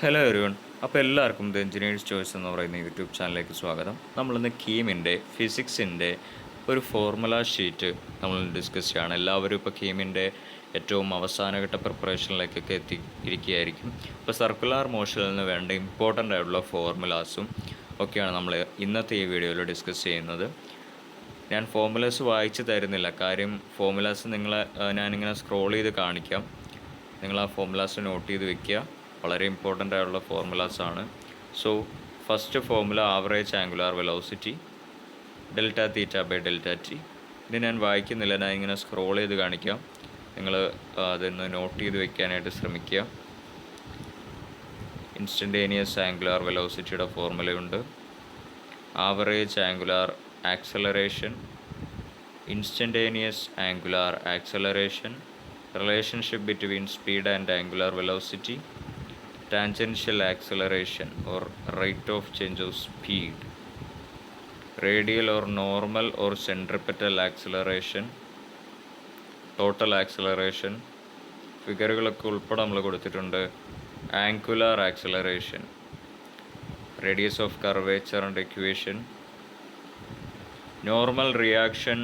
Hello everyone. അപ്പോൾ എല്ലാവർക്കും the engineers choice എന്ന് പറയുന്ന യൂട്യൂബ് ചാനലിലേക്ക് സ്വാഗതം. നമ്മളിന്ന് കീമിൻ്റെ ഫിസിക്സിൻ്റെ ഒരു ഫോർമുല ഷീറ്റ് നമ്മൾ ഡിസ്കസ് ചെയ്യുകയാണ്. എല്ലാവരും ഇപ്പോൾ കീമിൻ്റെ ഏറ്റവും അവസാനഘട്ട പ്രിപ്പറേഷനിലേക്കൊക്കെ എത്തിയിരിക്കുകയായിരിക്കും. ഇപ്പോൾ സർക്കുലാർ മോഷനിൽ നിന്ന് വേണ്ട ഇമ്പോർട്ടൻ്റ് ആയിട്ടുള്ള ഫോർമുലാസും ഒക്കെയാണ് നമ്മൾ ഇന്നത്തെ ഈ വീഡിയോയിൽ ഡിസ്കസ് ചെയ്യുന്നത്. ഞാൻ ഫോർമുലാസ് വായിച്ച് തരുന്നില്ല, കാര്യം ഫോർമുലാസ് ഞാനിങ്ങനെ സ്ക്രോൾ ചെയ്ത് കാണിക്കാം. നിങ്ങൾ ആ ഫോർമുലാസ് നോട്ട് ചെയ്ത് വെക്കുക. വളരെ ഇമ്പോർട്ടൻ്റ് ആയിട്ടുള്ള ഫോർമുലാസ് ആണ്. So first formula average angular velocity delta theta by delta T. ഇത് ഞാൻ വായിക്കുന്നില്ല, ഞാൻ ഇങ്ങനെ സ്ക്രോൾ ചെയ്ത് കാണിക്കാം. നിങ്ങൾ അതൊന്ന് നോട്ട് ചെയ്ത് വെക്കാനായിട്ട് ശ്രമിക്കുക. ഇൻസ്റ്റൻറ്റേനിയസ് ആംഗുലാർ വെലോസിറ്റിയുടെ ഫോർമുലയുണ്ട്. Average angular acceleration, instantaneous angular acceleration, relationship between speed and angular velocity, tangential acceleration or rate of change of speed, radial or normal or centripetal acceleration, total acceleration, ഫിഗറുകളൊക്കെ ഉൾപ്പെടെ നമ്മൾ കൊടുത്തിട്ടുണ്ട്. Angular acceleration, radius of curvature and equation, normal reaction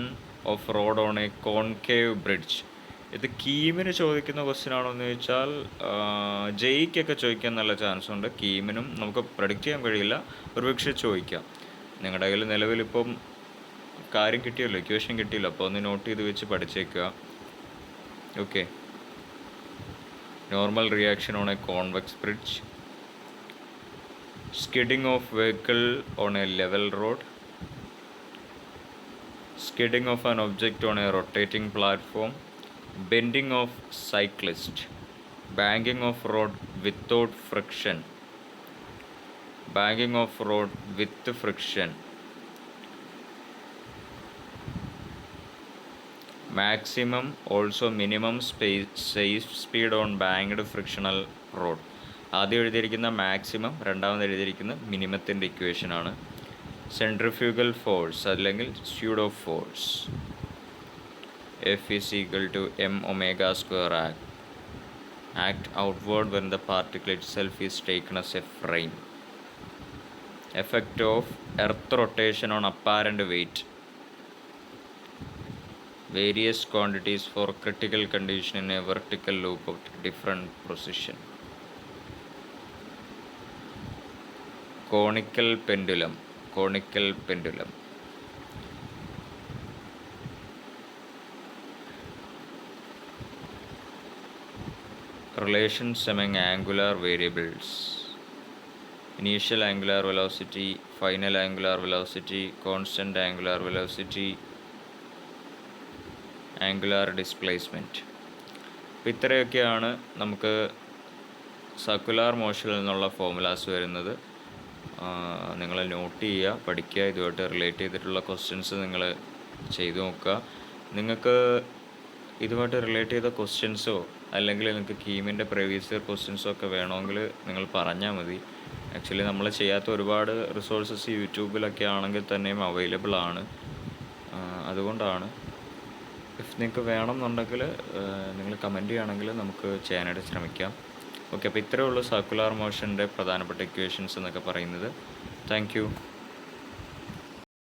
off road on A concave bridge. ഇത് കീമിന് ചോദിക്കുന്ന question ആണോ എന്ന് ചോദിച്ചാൽ ജെയ്ക്കൊക്കെ ചോദിക്കാൻ നല്ല ചാൻസ് ഉണ്ട്. കീമിനും നമുക്ക് പ്രഡിക്റ്റ് ചെയ്യാൻ കഴിയില്ല, ഒരുപക്ഷെ ചോദിക്കാം. നിങ്ങളുടെ കയ്യിൽ നിലവിലിപ്പം കാര്യം കിട്ടിയല്ലോ, ഇക്വേഷൻ കിട്ടിയല്ലോ, അപ്പോൾ ഒന്ന് നോട്ട് ചെയ്ത് വെച്ച് പഠിച്ചേക്കുക. Okay. Normal reaction on a convex bridge, skidding of vehicle on a level road, skidding of an object on a rotating platform, bending of cyclist, banking of road without friction, banking of road with friction, maximum also minimum safe speed on banked frictional road. ആദ്യം എഴുതിയിരിക്കുന്ന maximum, രണ്ടാമത് എഴുതിയിരിക്കുന്ന മിനിമത്തിൻ്റെ ഇക്വേഷനാണ്. Centrifugal force അല്ലെങ്കിൽ pseudo force, F is equal to m omega square act outward when the particle itself is taken as a frame. Effect of earth rotation on apparent weight, various quantities for critical condition in a vertical loop of different precision. Conical pendulum, relations among angular variables, initial angular velocity, final angular velocity, constant angular velocity, angular displacement. അപ്പോൾ ഇത്രയൊക്കെയാണ് നമുക്ക് circular മോഷനിൽ നിന്നുള്ള formulas വരുന്നത്. നിങ്ങൾ not ചെയ്യുക, പഠിക്കുക. ഇതുമായിട്ട് relate ചെയ്തിട്ടുള്ള ക്വസ്റ്റ്യൻസ് നിങ്ങൾ ചെയ്തു നോക്കുക. നിങ്ങൾക്ക് ഇതുമായിട്ട് റിലേറ്റ് ചെയ്ത ക്വസ്റ്റ്യൻസോ അല്ലെങ്കിൽ നിങ്ങൾക്ക് കീമിൻ്റെ പ്രീവിയസ് ഇയർ ക്വസ്റ്റ്യൻസോ ഒക്കെ വേണമെങ്കിൽ നിങ്ങൾ പറഞ്ഞാൽ മതി. ആക്ച്വലി നമ്മൾ ചെയ്യാത്ത ഒരുപാട് റിസോഴ്സസ് യൂട്യൂബിലൊക്കെ ആണെങ്കിൽ തന്നെയും അവൈലബിൾ ആണ്. അതുകൊണ്ടാണ് നിങ്ങൾക്ക് വേണമെന്നുണ്ടെങ്കിൽ നിങ്ങൾ കമൻറ്റ് ചെയ്യുകയാണെങ്കിൽ നമുക്ക് ചെയ്യാനായിട്ട് ശ്രമിക്കാം. ഓക്കെ. അപ്പോൾ ഇത്രയേ ഉള്ളൂ സർക്കുലാർ മോഷൻ്റെ പ്രധാനപ്പെട്ട ഇക്വേഷൻസ് എന്നൊക്കെ പറയുന്നത്. Thank you.